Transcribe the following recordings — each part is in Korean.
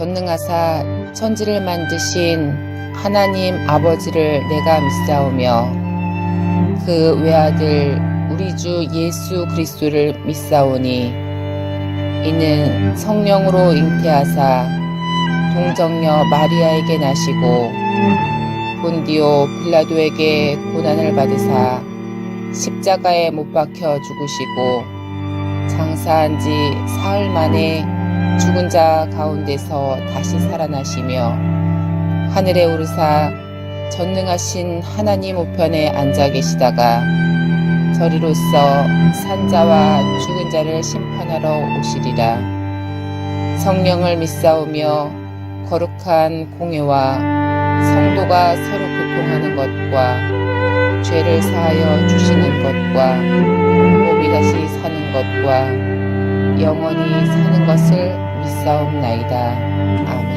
전능하사 천지를 만드신 하나님 아버지를 내가 믿사오며 그 외아들 우리 주 예수 그리스도를 믿사오니 이는 성령으로 잉태하사 동정녀 마리아에게 나시고 본디오 빌라도에게 고난을 받으사 십자가에 못 박혀 죽으시고 장사한 지 사흘 만에 죽은 자 가운데서 다시 살아나시며 하늘에 오르사 전능하신 하나님 우편에 앉아 계시다가 저리로서 산자와 죽은 자를 심판하러 오시리라. 성령을 믿사오며 거룩한 공회와 성도가 서로 교통하는 것과 죄를 사하여 주시는 것과 몸이 다시 사는 것과 영원히 사는 것을 믿사옵나이다. 아멘.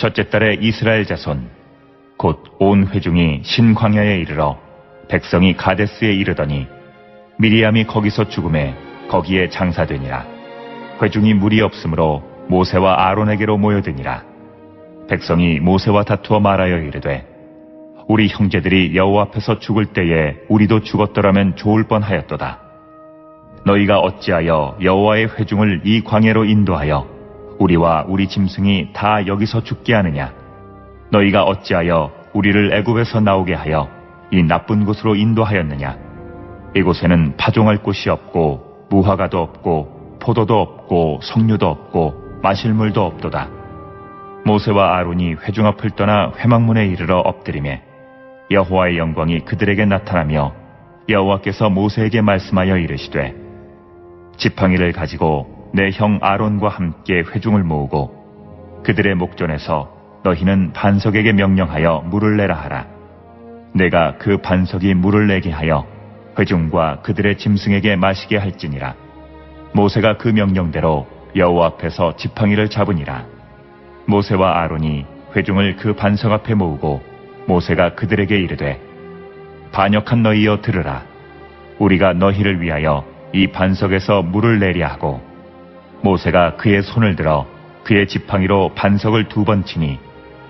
첫째 달에 이스라엘 자손 곧 온 회중이 신광야에 이르러 백성이 가데스에 이르더니 미리암이 거기서 죽음에 거기에 장사되니라. 회중이 물이 없으므로 모세와 아론에게로 모여드니라. 백성이 모세와 다투어 말하여 이르되 우리 형제들이 여호와 앞에서 죽을 때에 우리도 죽었더라면 좋을 뻔하였도다. 너희가 어찌하여 여호와의 회중을 이 광야로 인도하여 우리와 우리 짐승이 다 여기서 죽게 하느냐? 너희가 어찌하여 우리를 애굽에서 나오게 하여 이 나쁜 곳으로 인도하였느냐? 이곳에는 파종할 곳이 없고 무화과도 없고 포도도 없고 석류도 없고 마실 물도 없도다. 모세와 아론이 회중 앞을 떠나 회막문에 이르러 엎드리매 여호와의 영광이 그들에게 나타나며 여호와께서 모세에게 말씀하여 이르시되 지팡이를 가지고 내 형 아론과 함께 회중을 모으고 그들의 목전에서 너희는 반석에게 명령하여 물을 내라 하라. 내가 그 반석이 물을 내게 하여 회중과 그들의 짐승에게 마시게 할지니라. 모세가 그 명령대로 여호와 앞에서 지팡이를 잡으니라. 모세와 아론이 회중을 그 반석 앞에 모으고 모세가 그들에게 이르되 반역한 너희여 들으라. 우리가 너희를 위하여 이 반석에서 물을 내려 하고 모세가 그의 손을 들어 그의 지팡이로 반석을 2번 치니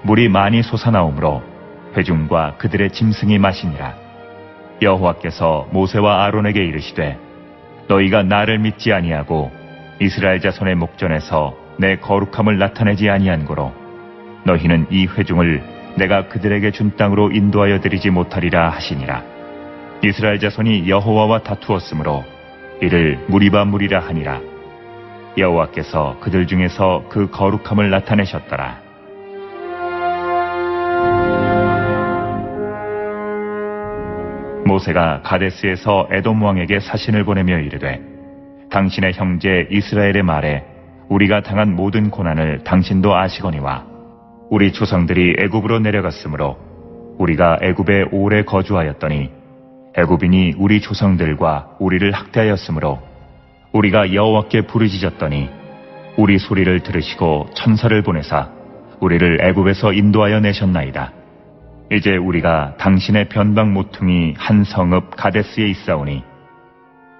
물이 많이 솟아나오므로 회중과 그들의 짐승이 마시니라. 여호와께서 모세와 아론에게 이르시되 너희가 나를 믿지 아니하고 이스라엘 자손의 목전에서 내 거룩함을 나타내지 아니한 고로 너희는 이 회중을 내가 그들에게 준 땅으로 인도하여 드리지 못하리라 하시니라. 이스라엘 자손이 여호와와 다투었으므로 이를 무리바 무리라 하니라. 여호와께서 그들 중에서 그 거룩함을 나타내셨더라. 모세가 가데스에서 에돔 왕에게 사신을 보내며 이르되 당신의 형제 이스라엘의 말에 우리가 당한 모든 고난을 당신도 아시거니와 우리 조상들이 애굽으로 내려갔으므로 우리가 애굽에 오래 거주하였더니 애굽인이 우리 조상들과 우리를 학대하였으므로 우리가 여호와께 부르짖었더니 우리 소리를 들으시고 천사를 보내사 우리를 애굽에서 인도하여 내셨나이다. 이제 우리가 당신의 변방 모퉁이 한 성읍 가데스에 있사오니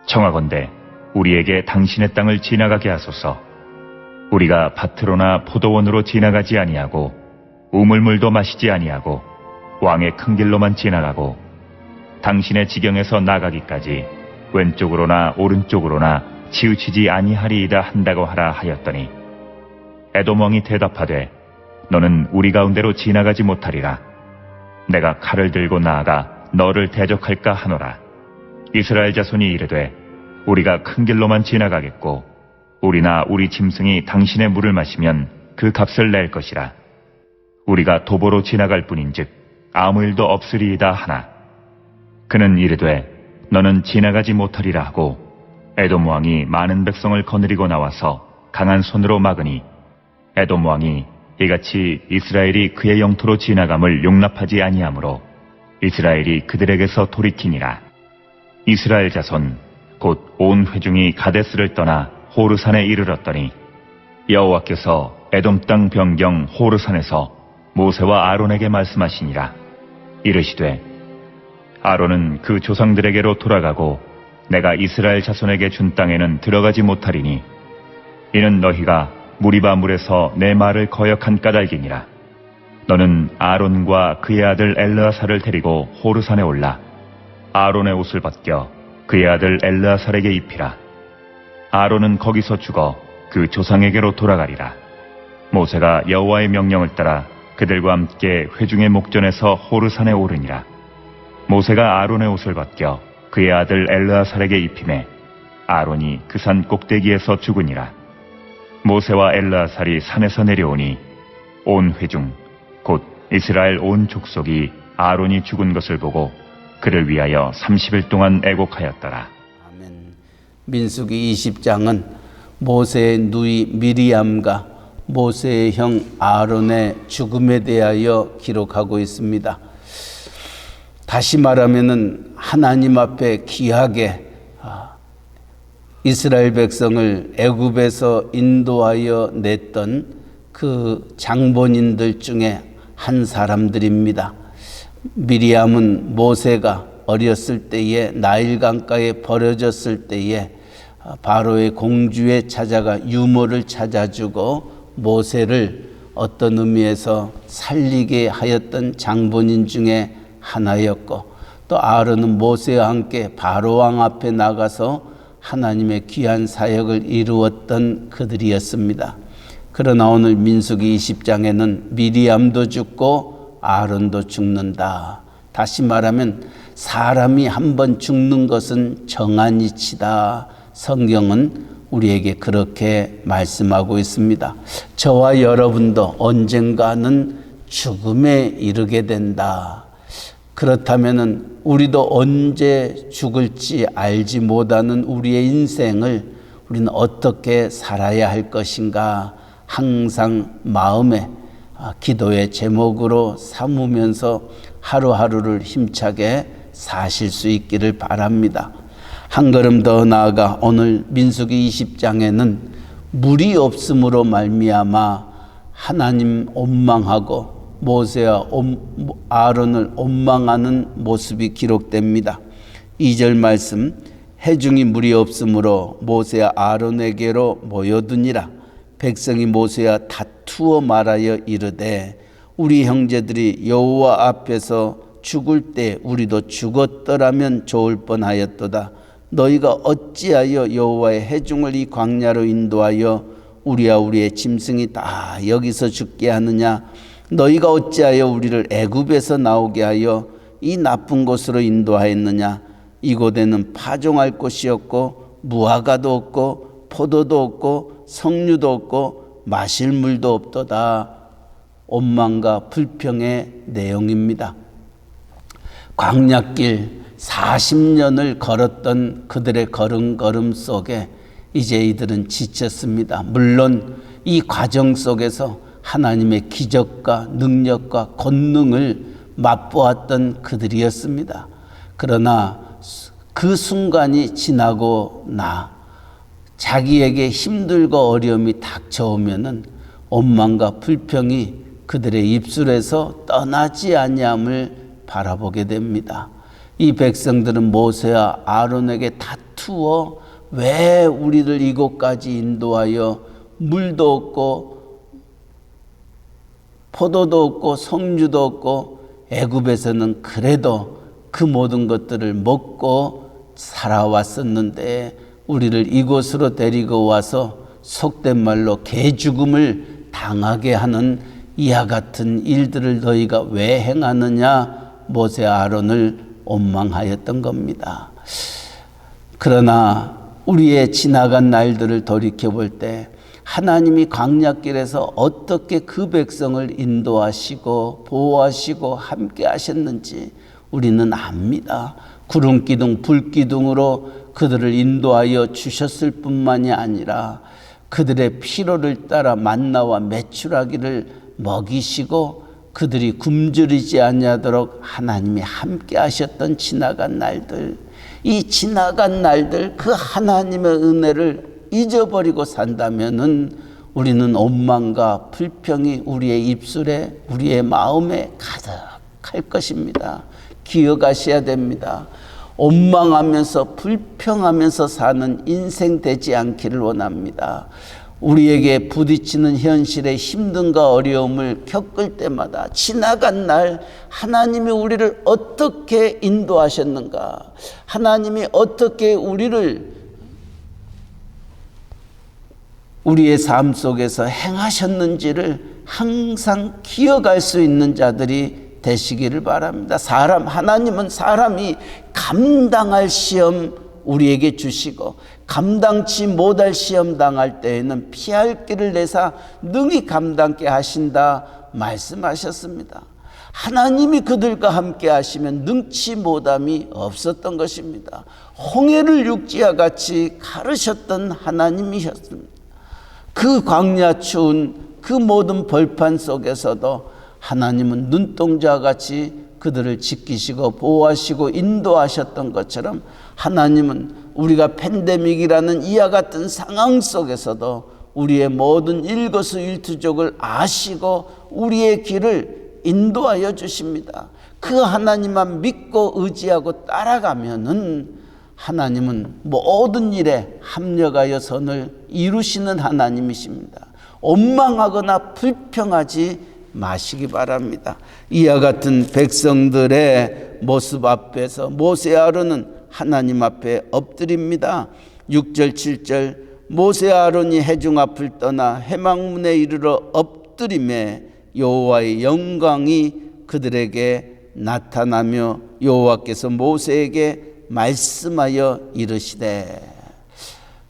청하건대 우리에게 당신의 땅을 지나가게 하소서. 우리가 밭으로나 포도원으로 지나가지 아니하고 우물물도 마시지 아니하고 왕의 큰 길로만 지나가고 당신의 지경에서 나가기까지 왼쪽으로나 오른쪽으로나 치우치지 아니하리이다 한다고 하라 하였더니 에돔 왕이 대답하되 너는 우리 가운데로 지나가지 못하리라. 내가 칼을 들고 나아가 너를 대적할까 하노라. 이스라엘 자손이 이르되 우리가 큰 길로만 지나가겠고 우리나 우리 짐승이 당신의 물을 마시면 그 값을 낼 것이라. 우리가 도보로 지나갈 뿐인즉 아무 일도 없으리이다 하나 그는 이르되 너는 지나가지 못하리라 하고 에돔 왕이 많은 백성을 거느리고 나와서 강한 손으로 막으니 에돔 왕이 이같이 이스라엘이 그의 영토로 지나감을 용납하지 아니하므로 이스라엘이 그들에게서 돌이키니라. 이스라엘 자손 곧 온 회중이 가데스를 떠나 호르산에 이르렀더니 여호와께서 에돔 땅 변경 호르산에서 모세와 아론에게 말씀하시니라. 이르시되 아론은 그 조상들에게로 돌아가고 내가 이스라엘 자손에게 준 땅에는 들어가지 못하리니 이는 너희가 무리바 물에서 내 말을 거역한 까닭이니라. 너는 아론과 그의 아들 엘르아살을 데리고 호르산에 올라 아론의 옷을 벗겨 그의 아들 엘르아살에게 입히라. 아론은 거기서 죽어 그 조상에게로 돌아가리라. 모세가 여호와의 명령을 따라 그들과 함께 회중의 목전에서 호르산에 오르니라. 모세가 아론의 옷을 벗겨 그의 아들 엘르아살에게 입히매 아론이 그 산 꼭대기에서 죽으니라. 모세와 엘르아살이 산에서 내려오니 온 회중 곧 이스라엘 온 족속이 아론이 죽은 것을 보고 그를 위하여 30일 동안 애곡하였더라. 아멘. 민수기 20장은 모세의 누이 미리암과 모세의 형 아론의 죽음에 대하여 기록하고 있습니다. 다시 말하면은 하나님 앞에 귀하게 이스라엘 백성을 애굽에서 인도하여 냈던 그 장본인들 중에 한 사람들입니다. 미리암은 모세가 어렸을 때에 나일 강가에 버려졌을 때에 바로의 공주에 찾아가 유모를 찾아주고 모세를 어떤 의미에서 살리게 하였던 장본인 중에 하나였고 또 아론은 모세와 함께 바로 왕 앞에 나가서 하나님의 귀한 사역을 이루었던 그들이었습니다. 그러나 오늘 민수기 20장에는 미리암도 죽고 아론도 죽는다. 다시 말하면 사람이 한번 죽는 것은 정한 이치다. 성경은 우리에게 그렇게 말씀하고 있습니다. 저와 여러분도 언젠가는 죽음에 이르게 된다. 그렇다면 우리도 언제 죽을지 알지 못하는 우리의 인생을 우리는 어떻게 살아야 할 것인가 항상 마음에 기도의 제목으로 삼으면서 하루하루를 힘차게 사실 수 있기를 바랍니다. 한 걸음 더 나아가 오늘 민수기 20장에는 물이 없음으로 말미암아 하나님 원망하고 모세와 아론을 원망하는 모습이 기록됩니다. 2절 말씀, 해중이 물이 없으므로 모세와 아론에게로 모여드니라. 백성이 모세와 다투어 말하여 이르되 우리 형제들이 여호와 앞에서 죽을 때 우리도 죽었더라면 좋을 뻔하였도다. 너희가 어찌하여 여호와의 해중을 이 광야로 인도하여 우리와 우리의 짐승이 다 여기서 죽게 하느냐? 너희가 어찌하여 우리를 애굽에서 나오게 하여 이 나쁜 곳으로 인도하였느냐? 이곳에는 파종할 곳이 없고 무화과도 없고 포도도 없고 석류도 없고 마실 물도 없도다. 원망과 불평의 내용입니다. 광야길 40년을 걸었던 그들의 걸음걸음 속에 이제 이들은 지쳤습니다. 물론 이 과정 속에서 하나님의 기적과 능력과 권능을 맛보았던 그들이었습니다. 그러나 그 순간이 지나고 자기에게 힘들고 어려움이 닥쳐오면은 원망과 불평이 그들의 입술에서 떠나지 아니함을 바라보게 됩니다. 이 백성들은 모세와 아론에게 다투어 왜 우리를 이곳까지 인도하여 물도 없고 포도도 없고 석류도 없고 애굽에서는 그래도 그 모든 것들을 먹고 살아왔었는데 우리를 이곳으로 데리고 와서 속된 말로 개죽음을 당하게 하는 이와 같은 일들을 너희가 왜 행하느냐? 모세와 아론을 원망하였던 겁니다. 그러나 우리의 지나간 날들을 돌이켜볼 때 하나님이 광야길에서 어떻게 그 백성을 인도하시고 보호하시고 함께 하셨는지 우리는 압니다. 구름기둥 불기둥으로 그들을 인도하여 주셨을 뿐만이 아니라 그들의 필요를 따라 만나와 메추라기를 먹이시고 그들이 굶주리지 아니하도록 하나님이 함께 하셨던 지나간 날들, 이 지나간 날들 그 하나님의 은혜를 잊어버리고 산다면은 우리는 원망과 불평이 우리의 입술에 우리의 마음에 가득할 것입니다. 기억하셔야 됩니다. 원망하면서 불평하면서 사는 인생 되지 않기를 원합니다. 우리에게 부딪히는 현실의 힘듦과 어려움을 겪을 때마다 지나간 날 하나님이 우리를 어떻게 인도하셨는가, 하나님이 어떻게 우리의 삶 속에서 행하셨는지를 항상 기억할 수 있는 자들이 되시기를 바랍니다. 하나님은 사람이 감당할 시험 우리에게 주시고 감당치 못할 시험 당할 때에는 피할 길을 내사 능히 감당케 하신다 말씀하셨습니다. 하나님이 그들과 함께 하시면 능치 못함이 없었던 것입니다. 홍해를 육지와 같이 가르셨던 하나님이셨습니다. 그 광야 추운 그 모든 벌판 속에서도 하나님은 눈동자와 같이 그들을 지키시고 보호하시고 인도하셨던 것처럼 하나님은 우리가 팬데믹이라는 이와 같은 상황 속에서도 우리의 모든 일거수일투족을 아시고 우리의 길을 인도하여 주십니다. 그 하나님만 믿고 의지하고 따라가면은 하나님은 모든 일에 합력하여 선을 이루시는 하나님이십니다. 원망하거나 불평하지 마시기 바랍니다. 이와 같은 백성들의 모습 앞에서 모세와 아론은 하나님 앞에 엎드립니다. 6절 7절 모세와 아론이 해중 앞을 떠나 해망문에 이르러 엎드림에 여호와의 영광이 그들에게 나타나며 여호와께서 모세에게 말씀하여 이르시되.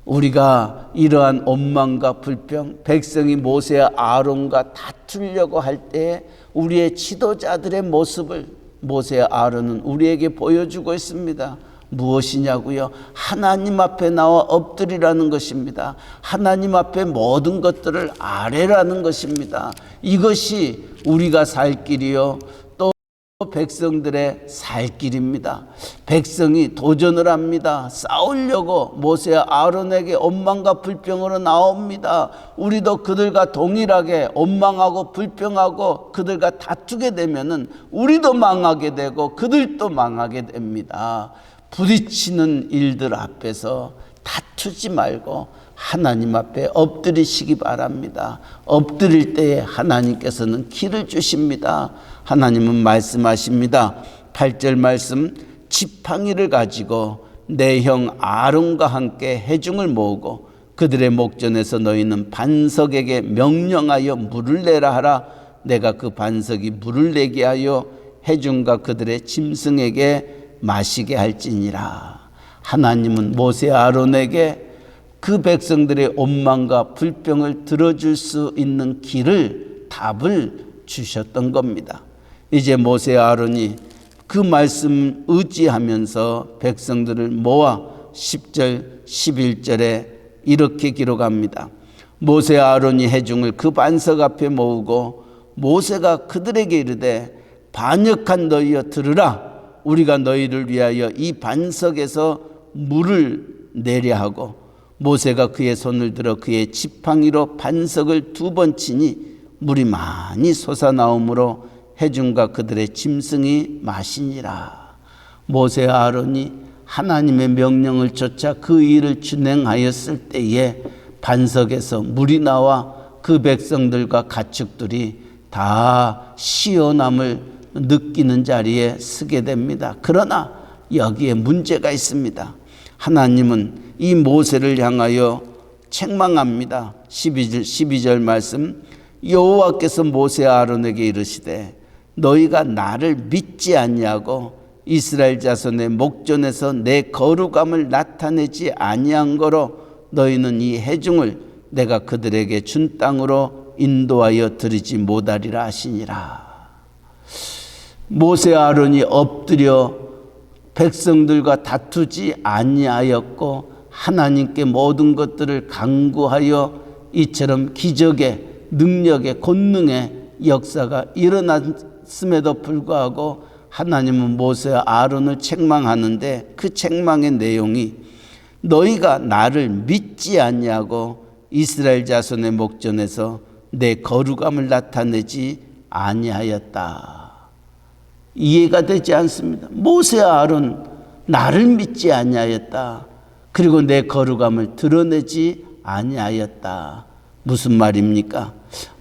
우리가 이러한 원망과 불평, 백성이 모세와 아론과 다투려고 할 때 우리의 지도자들의 모습을 모세와 아론은 우리에게 보여주고 있습니다. 무엇이냐고요? 하나님 앞에 나와 엎드리라는 것입니다. 하나님 앞에 모든 것들을 아뢰라는 것입니다. 이것이 우리가 살 길이요 백성들의 살 길입니다. 백성이 도전을 합니다. 싸우려고 모세와 아론에게 원망과 불평으로 나옵니다. 우리도 그들과 동일하게 원망하고 불평하고 그들과 다투게 되면은 우리도 망하게 되고 그들도 망하게 됩니다. 부딪히는 일들 앞에서 다투지 말고 하나님 앞에 엎드리시기 바랍니다. 엎드릴 때에 하나님께서는 길을 주십니다. 하나님은 말씀하십니다. 8절 말씀, 지팡이를 가지고 내 형 아론과 함께 회중을 모으고 그들의 목전에서 너희는 반석에게 명령하여 물을 내라 하라. 내가 그 반석이 물을 내게 하여 회중과 그들의 짐승에게 마시게 할지니라. 하나님은 모세 아론에게 그 백성들의 원망과 불평을 들어줄 수 있는 길을, 답을 주셨던 겁니다. 이제 모세 아론이 그 말씀 의지하면서 백성들을 모아 10절 11절에 이렇게 기록합니다. 모세 아론이 회중을 그 반석 앞에 모으고 모세가 그들에게 이르되 반역한 너희여 들으라. 우리가 너희를 위하여 이 반석에서 물을 내려 하고 모세가 그의 손을 들어 그의 지팡이로 반석을 2번 치니 물이 많이 솟아나오므로 회중과 그들의 짐승이 마시니라. 모세 아론이 하나님의 명령을 쫓아 그 일을 진행하였을 때에 반석에서 물이 나와 그 백성들과 가축들이 다 시원함을 느끼는 자리에 서게 됩니다. 그러나 여기에 문제가 있습니다. 하나님은 이 모세를 향하여 책망합니다. 12절 말씀, 여호와께서 모세 아론에게 이르시되 너희가 나를 믿지 아니하고 이스라엘 자손의 목전에서 내 거룩함을 나타내지 아니한 거로 너희는 이 회중을 내가 그들에게 준 땅으로 인도하여 드리지 못하리라 하시니라. 모세 아론이 엎드려 백성들과 다투지 아니하였고 하나님께 모든 것들을 간구하여 이처럼 기적의 능력의 권능의 역사가 일어났음에도 불구하고 하나님은 모세와 아론을 책망하는데 그 책망의 내용이 너희가 나를 믿지 아니하고 이스라엘 자손의 목전에서 내 거룩함을 나타내지 아니하였다. 이해가 되지 않습니다. 모세와 아론 나를 믿지 아니하였다. 그리고 내 거룩함을 드러내지 아니하였다. 무슨 말입니까?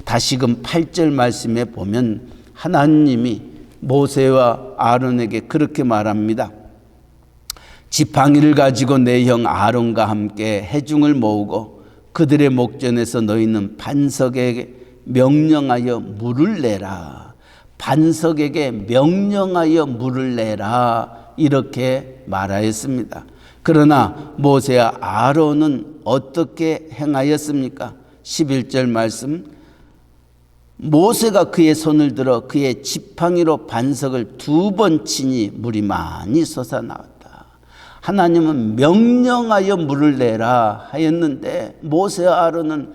다시금 8절 말씀에 보면 하나님이 모세와 아론에게 그렇게 말합니다. 지팡이를 가지고 내 형 아론과 함께 회중을 모으고 그들의 목전에서 너희는 반석에게 명령하여 물을 내라. 반석에게 명령하여 물을 내라. 이렇게 말하였습니다. 그러나 모세와 아론은 어떻게 행하였습니까? 11절 말씀, 모세가 그의 손을 들어 그의 지팡이로 반석을 2번 치니 물이 많이 솟아나왔다. 하나님은 명령하여 물을 내라 하였는데 모세와 아론은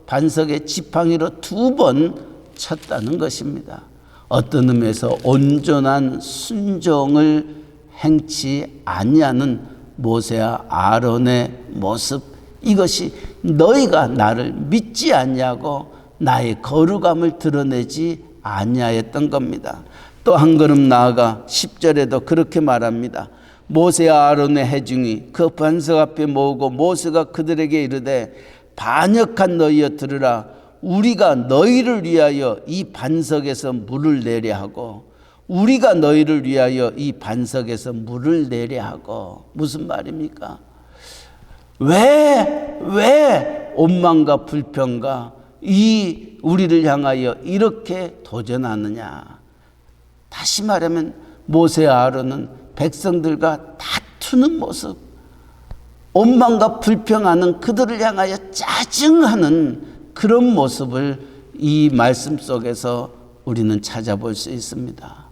반석의 지팡이로 2번 쳤다는 것입니다. 어떤 의미에서 온전한 순종을 행치 아니하는 모세와 아론의 모습, 이것이 너희가 나를 믿지 아니하고 나의 거룩함을 드러내지 아니하였던 겁니다. 또 한 걸음 나아가 10절에도 그렇게 말합니다. 모세와 아론의 회중이 그 반석 앞에 모으고 모세가 그들에게 이르되 반역한 너희여 들으라. 우리가 너희를 위하여 이 반석에서 물을 내려 하고 우리가 너희를 위하여 이 반석에서 물을 내려 하고. 무슨 말입니까? 왜 원망과 불평과 이 우리를 향하여 이렇게 도전하느냐? 다시 말하면 모세와 아론은 백성들과 다투는 모습, 원망과 불평하는 그들을 향하여 짜증하는 그런 모습을 이 말씀 속에서 우리는 찾아볼 수 있습니다.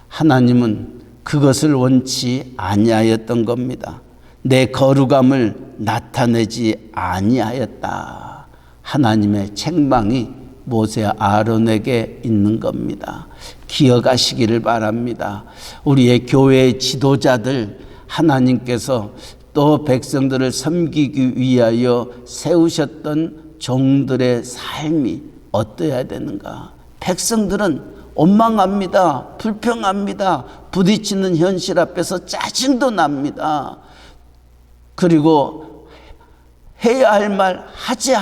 하나님은 그것을 원치 아니하였던 겁니다. 내 거룩함을 나타내지 아니하였다. 하나님의 책망이 모세 아론에게 있는 겁니다. 기억하시기를 바랍니다. 우리의 교회의 지도자들, 하나님께서 또 백성들을 섬기기 위하여 세우셨던 종들의 삶이 어떠해야 되는가? 백성들은 원망합니다. 불평합니다. 부딪히는 현실 앞에서 짜증도 납니다. 그리고 해야 할 말, 하지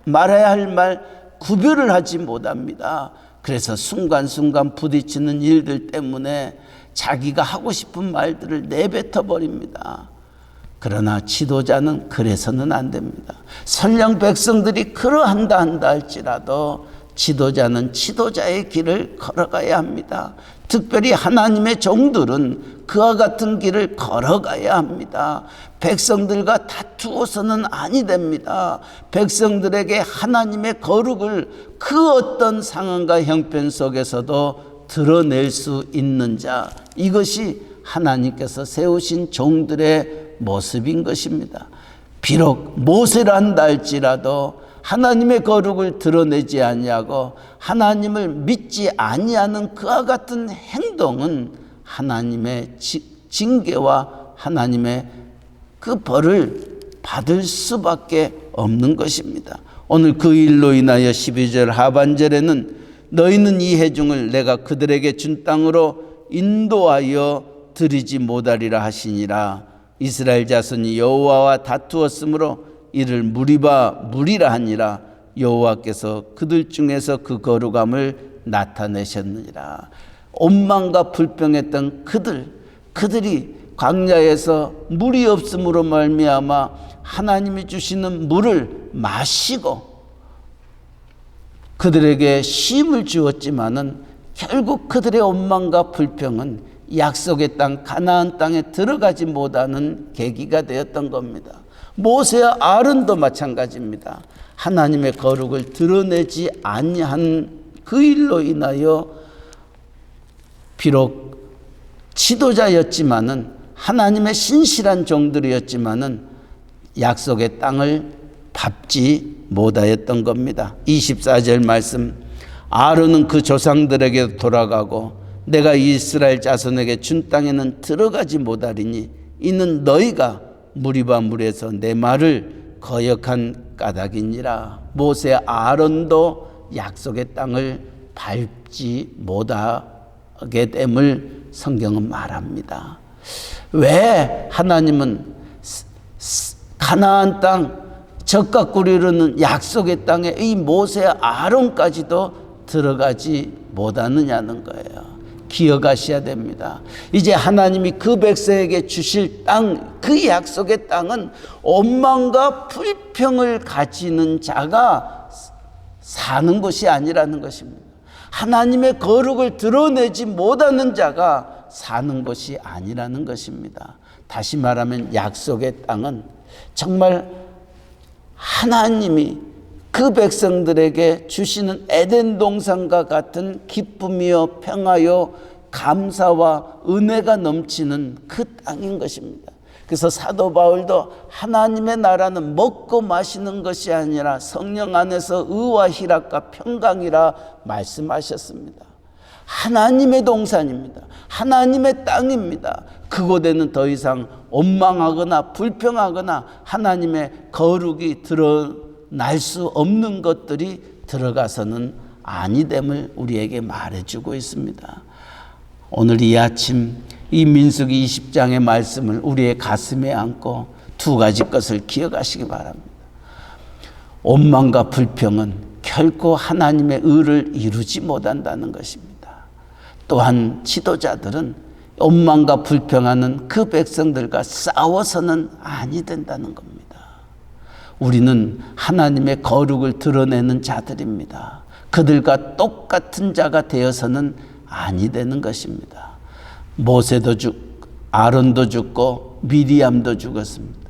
말아야 할 말 구별을 하지 못합니다. 그래서 순간순간 부딪히는 일들 때문에 자기가 하고 싶은 말들을 내뱉어 버립니다. 그러나 지도자는 그래서는 안 됩니다. 설령 백성들이 그러한다 한다 할지라도 지도자는 지도자의 길을 걸어가야 합니다. 특별히 하나님의 종들은 그와 같은 길을 걸어가야 합니다. 백성들과 다투어서는 아니 됩니다. 백성들에게 하나님의 거룩을 그 어떤 상황과 형편 속에서도 드러낼 수 있는 자, 이것이 하나님께서 세우신 종들의 모습인 것입니다. 비록 모세라 한다 할지라도 하나님의 거룩을 드러내지 아니하고 하나님을 믿지 아니하는 그와 같은 행동은 하나님의 징계와 하나님의 그 벌을 받을 수밖에 없는 것입니다. 오늘 그 일로 인하여 12절 하반절에는 너희는 이 회중을 내가 그들에게 준 땅으로 인도하여 드리지 못하리라 하시니라. 이스라엘 자손이 여호와와 다투었으므로 이를 무리라 하니라. 여호와께서 그들 중에서 그 거룩함을 나타내셨느니라. 원망과 불평했던 그들이 광야에서 물이 없음으로 말미암아 하나님이 주시는 물을 마시고 그들에게 쉼을 주었지만은 결국 그들의 원망과 불평은 약속의 땅 가나안 땅에 들어가지 못하는 계기가 되었던 겁니다. 모세와 아론도 마찬가지입니다. 하나님의 거룩을 드러내지 아니한 그 일로 인하여 비록 지도자였지만은 하나님의 신실한 종들이었지만은 약속의 땅을 밟지 못하였던 겁니다. 24절 말씀, 아론은 그 조상들에게 돌아가고 내가 이스라엘 자손에게 준 땅에는 들어가지 못하리니 이는 너희가 무리바 물에서 내 말을 거역한 까닭이니라. 모세 아론도 약속의 땅을 밟지 못하게 됨을 성경은 말합니다. 왜 하나님은 가나안 땅 젖과 꿀이 흐르는 약속의 땅에 이 모세 아론까지도 들어가지 못하느냐는 거예요. 기억하셔야 됩니다. 이제 하나님이 그 백성에게 주실 땅, 그 약속의 땅은 원망과 불평을 가지는 자가 사는 것이 아니라는 것입니다. 하나님의 거룩을 드러내지 못하는 자가 사는 것이 아니라는 것입니다. 다시 말하면 약속의 땅은 정말 하나님이 그 백성들에게 주시는 에덴 동산과 같은 기쁨이요 평화요 감사와 은혜가 넘치는 그 땅인 것입니다. 그래서 사도 바울도 하나님의 나라는 먹고 마시는 것이 아니라 성령 안에서 의와 희락과 평강이라 말씀하셨습니다. 하나님의 동산입니다. 하나님의 땅입니다. 그곳에는 더 이상 원망하거나 불평하거나 하나님의 거룩이 드러날 수 없는 것들이 들어가서는 아니됨을 우리에게 말해주고 있습니다. 오늘 이 아침 이 민수기 20장의 말씀을 우리의 가슴에 안고 두 가지 것을 기억하시기 바랍니다. 원망과 불평은 결코 하나님의 의를 이루지 못한다는 것입니다. 또한 지도자들은 원망과 불평하는 그 백성들과 싸워서는 아니 된다는 겁니다. 우리는 하나님의 거룩을 드러내는 자들입니다. 그들과 똑같은 자가 되어서는 아니 되는 것입니다. 모세도 아론도 죽고 미리암도 죽었습니다.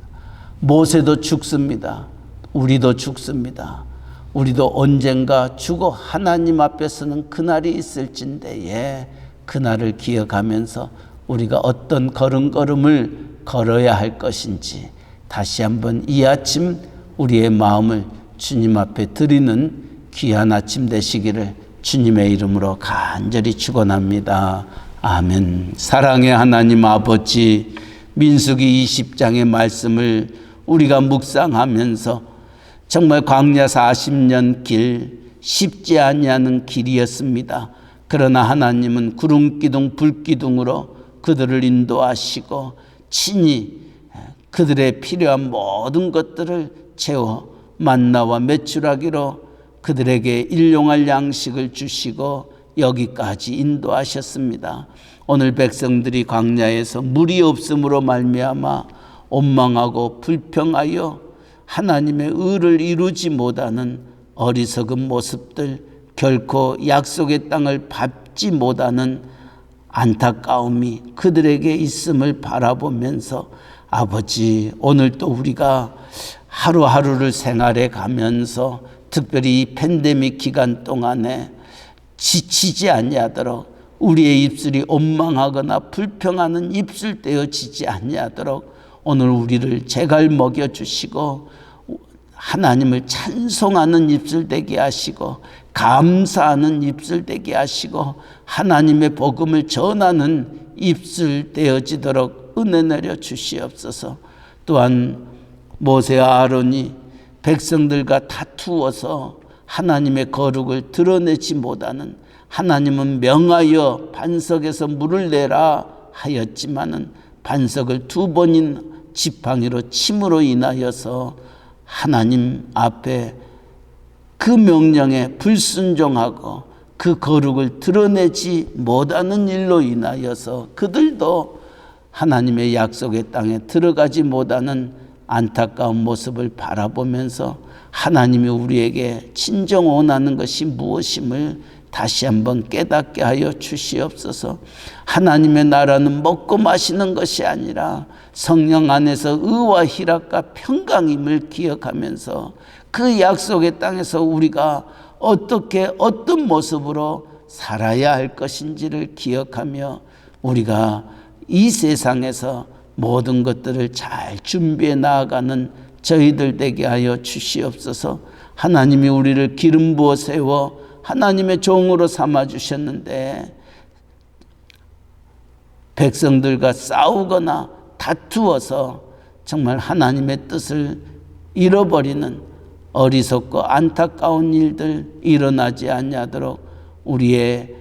모세도 죽습니다. 우리도 죽습니다. 우리도 언젠가 죽어 하나님 앞에 서는 그날이 있을진데에 그날을 기억하면서 우리가 어떤 걸음걸음을 걸어야 할 것인지 다시 한번 이 아침 우리의 마음을 주님 앞에 드리는 귀한 아침 되시기를 주님의 이름으로 간절히 축원합니다. 아멘. 사랑의 하나님 아버지, 민수기 20장의 말씀을 우리가 묵상하면서 정말 광야 40년 길, 쉽지 아니하는 길이었습니다. 그러나 하나님은 구름기둥 불기둥으로 그들을 인도하시고 친히 그들의 필요한 모든 것들을 채워 만나와 메추라기로 그들에게 일용할 양식을 주시고 여기까지 인도하셨습니다. 오늘 백성들이 광야에서 물이 없음으로 말미암아 원망하고 불평하여 하나님의 의를 이루지 못하는 어리석은 모습들, 결코 약속의 땅을 밟지 못하는 안타까움이 그들에게 있음을 바라보면서 아버지, 오늘 또 우리가 하루하루를 생활해 가면서 특별히 이 팬데믹 기간 동안에 지치지 아니하도록 우리의 입술이 원망하거나 불평하는 입술 떼어지지 아니하도록 오늘 우리를 제갈 먹여주시고 하나님을 찬송하는 입술 되게 하시고 감사하는 입술 되게 하시고 하나님의 복음을 전하는 입술 되어지도록 은혜 내려 주시옵소서. 또한 모세와 아론이 백성들과 다투어서 하나님의 거룩을 드러내지 못하는, 하나님은 명하여 반석에서 물을 내라 하였지만은 반석을 2번인 지팡이로 침으로 인하여서 하나님 앞에 그 명령에 불순종하고 그 거룩을 드러내지 못하는 일로 인하여서 그들도 하나님의 약속의 땅에 들어가지 못하는 안타까운 모습을 바라보면서 하나님이 우리에게 진정 원하는 것이 무엇임을 다시 한번 깨닫게 하여 주시옵소서. 하나님의 나라는 먹고 마시는 것이 아니라 성령 안에서 의와 희락과 평강임을 기억하면서 그 약속의 땅에서 우리가 어떻게 어떤 모습으로 살아야 할 것인지를 기억하며 우리가 이 세상에서 모든 것들을 잘 준비해 나아가는 저희들 되게 하여 주시옵소서. 하나님이 우리를 기름 부어 세워 하나님의 종으로 삼아 주셨는데 백성들과 싸우거나 다투어서 정말 하나님의 뜻을 잃어버리는 어리석고 안타까운 일들 일어나지 아니하도록 우리의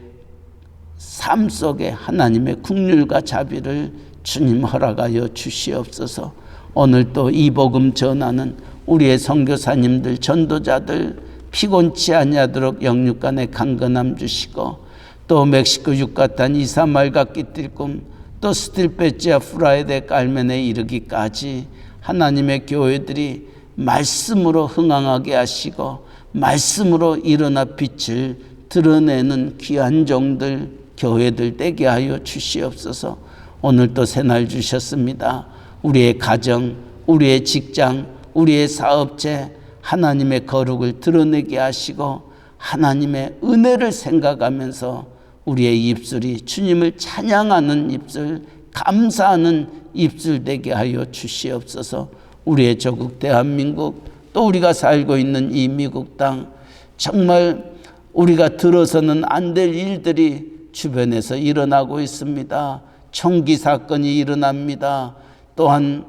삶 속에 하나님의 긍휼과 자비를 주님 허락하여 주시옵소서. 오늘 또 이 복음 전하는 우리의 선교사님들, 전도자들 피곤치 아니하도록 영육간에 강건함 주시고, 또 멕시코 유카탄 이사말과 끼띨, 또 스틸페치아 프라이데 깔멘에 이르기까지 하나님의 교회들이 말씀으로 흥황하게 하시고 말씀으로 일어나 빛을 드러내는 귀한 종들, 교회들 되게 하여 주시옵소서. 오늘 또 새날 주셨습니다. 우리의 가정, 우리의 직장, 우리의 사업체 하나님의 거룩을 드러내게 하시고 하나님의 은혜를 생각하면서 우리의 입술이 주님을 찬양하는 입술, 감사하는 입술 되게 하여 주시옵소서. 우리의 조국 대한민국, 또 우리가 살고 있는 이 미국 땅, 정말 우리가 들어서는 안 될 일들이 주변에서 일어나고 있습니다. 총기 사건이 일어납니다. 또한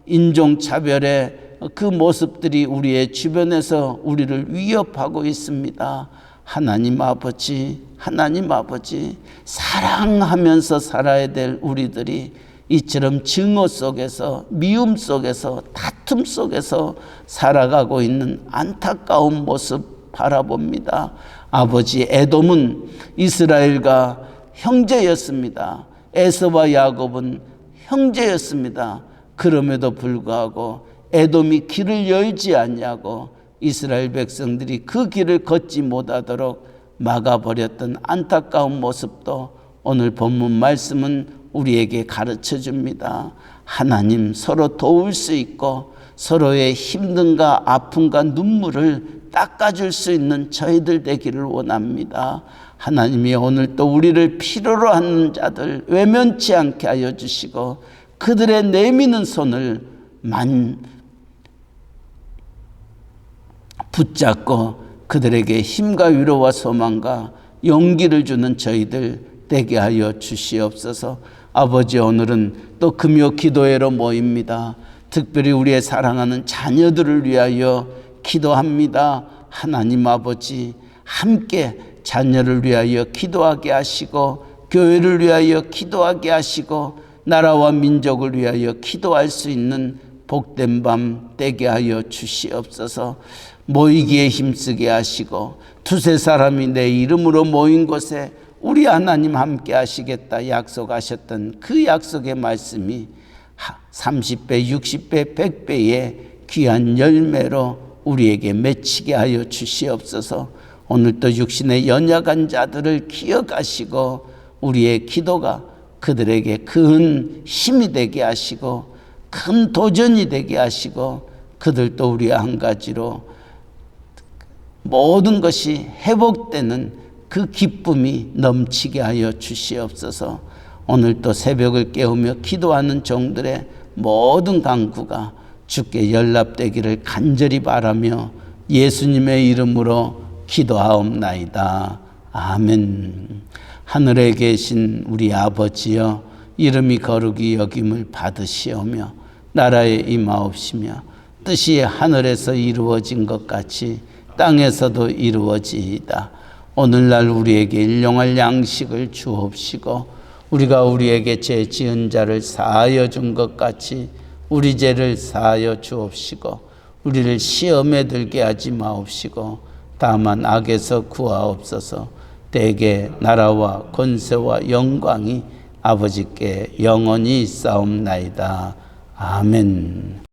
인종차별의 그 모습들이 우리의 주변에서 우리를 위협하고 있습니다. 하나님 아버지, 하나님 아버지, 사랑하면서 살아야 될 우리들이 이처럼 증오 속에서, 미움 속에서, 다툼 속에서 살아가고 있는 안타까운 모습 바라봅니다. 아버지, 에돔은 이스라엘과 형제였습니다. 에서와 야곱은 형제였습니다. 그럼에도 불구하고 에돔이 길을 열지 않냐고 이스라엘 백성들이 그 길을 걷지 못하도록 막아버렸던 안타까운 모습도 오늘 본문 말씀은 우리에게 가르쳐 줍니다. 하나님, 서로 도울 수 있고 서로의 힘듦과 아픔과 눈물을 닦아줄 수 있는 저희들 되기를 원합니다. 하나님이 오늘 또 우리를 필요로 하는 자들 외면치 않게 하여 주시고 그들의 내미는 손을 붙잡고 그들에게 힘과 위로와 소망과 용기를 주는 저희들 되게 하여 주시옵소서. 아버지, 오늘은 또 금요 기도회로 모입니다. 특별히 우리의 사랑하는 자녀들을 위하여 기도합니다. 하나님 아버지, 함께 자녀를 위하여 기도하게 하시고 교회를 위하여 기도하게 하시고 나라와 민족을 위하여 기도할 수 있는 복된 밤 되게 하여 주시옵소서. 모이기에 힘쓰게 하시고 두세 사람이 내 이름으로 모인 곳에 우리 하나님 함께 하시겠다 약속하셨던 그 약속의 말씀이 30배, 60배, 100배의 귀한 열매로 우리에게 맺히게 하여 주시옵소서. 오늘도 육신의 연약한 자들을 기억하시고 우리의 기도가 그들에게 큰 힘이 되게 하시고 큰 도전이 되게 하시고 그들도 우리와 한 가지로 모든 것이 회복되는 그 기쁨이 넘치게 하여 주시옵소서. 오늘 또 새벽을 깨우며 기도하는 종들의 모든 간구가 주께 연락되기를 간절히 바라며 예수님의 이름으로 기도하옵나이다. 아멘. 하늘에 계신 우리 아버지여, 이름이 거룩히 여김을 받으시오며 나라에 임하옵시며 뜻이 하늘에서 이루어진 것 같이 땅에서도 이루어지이다. 오늘날 우리에게 일용할 양식을 주옵시고 우리가 우리에게 죄 지은 자를 사하여 준 것 같이 우리 죄를 사하여 주옵시고 우리를 시험에 들게 하지 마옵시고 다만 악에서 구하옵소서. 대개 나라와 권세와 영광이 아버지께 영원히 있사옵나이다. 아멘.